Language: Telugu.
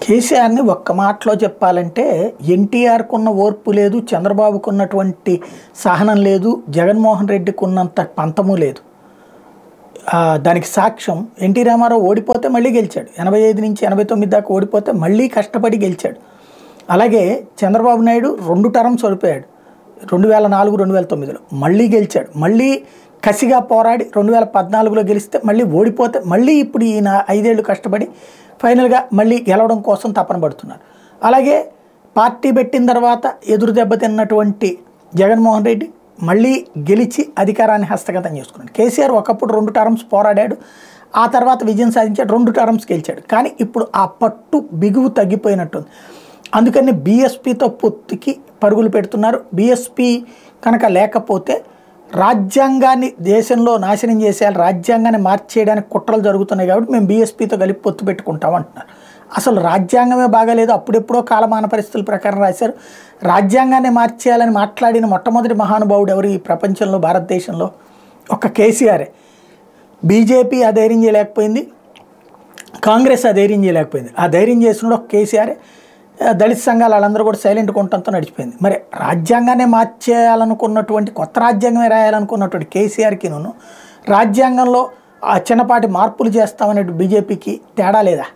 కేసీఆర్ని ఒక్క మాటలో చెప్పాలంటే ఎన్టీఆర్కున్న ఓర్పు లేదు, చంద్రబాబుకున్నటువంటి సహనం లేదు, జగన్మోహన్ రెడ్డికి ఉన్నంత పంతము లేదు. దానికి సాక్ష్యం ఎన్టీ రామారావు ఓడిపోతే మళ్ళీ గెలిచాడు. 85 నుంచి 89 దాకా ఓడిపోతే మళ్ళీ కష్టపడి గెలిచాడు. అలాగే చంద్రబాబు నాయుడు 2 టర్మ్స్ ఓడిపోయాడు. 2004, 2009లో మళ్ళీ గెలిచాడు. మళ్ళీ కసిగా పోరాడి 2014లో గెలిస్తే మళ్ళీ ఓడిపోతే మళ్ళీ ఇప్పుడు ఈయన 5 ఏళ్ళు కష్టపడి ఫైనల్గా మళ్ళీ గెలవడం కోసం తపన పడుతున్నారు. అలాగే పార్టీ పెట్టిన తర్వాత ఎదురు దెబ్బతిన్నటువంటి జగన్మోహన్ రెడ్డి మళ్ళీ గెలిచి అధికారాన్ని హస్తగతం చేసుకున్నాడు. కేసీఆర్ ఒకప్పుడు 2 టర్మ్స్ పోరాడాడు, ఆ తర్వాత విజయం సాధించాడు, 2 టర్మ్స్ గెలిచాడు. కానీ ఇప్పుడు ఆ పట్టు బిగువు తగ్గిపోయినట్టుంది. అందుకని బీఎస్పీతో పొత్తుకి పరుగులు పెడుతున్నారు. బీఎస్పీ కనుక లేకపోతే రాజ్యాంగాన్ని దేశంలో నాశనం చేసేయాలి, రాజ్యాంగాన్ని మార్చేయడానికి కుట్రలు జరుగుతున్నాయి కాబట్టి మేము బీఎస్పీతో కలిపి పొత్తు పెట్టుకుంటాం అంటున్నారు. అసలు రాజ్యాంగమే బాగాలేదు, అప్పుడెప్పుడో కాలమాన పరిస్థితుల ప్రకారం రాశారు. రాజ్యాంగాన్ని మార్చేయాలని మాట్లాడిన మొట్టమొదటి మహానుభావుడు ఎవరు ఈ ప్రపంచంలో, భారతదేశంలో? ఒక్క కేసీఆరే. బీజేపీ ఆ ధైర్యం చేయలేకపోయింది, కాంగ్రెస్ ఆ ధైర్యం చేయలేకపోయింది. ఆ ధైర్యం చేసినప్పుడు ఒక కేసీఆరే. దళిత సంఘాలు వాళ్ళందరూ కూడా సైలెంట్ కొంటంతో నడిచిపోయింది. మరి రాజ్యాంగాన్ని మార్చేయాలనుకున్నటువంటి, కొత్త రాజ్యాంగమే రాయాలనుకున్నటువంటి కేసీఆర్కి రాజ్యాంగంలో చిన్నపాటి మార్పులు చేస్తామనే బీజేపీకి తేడా లేదా?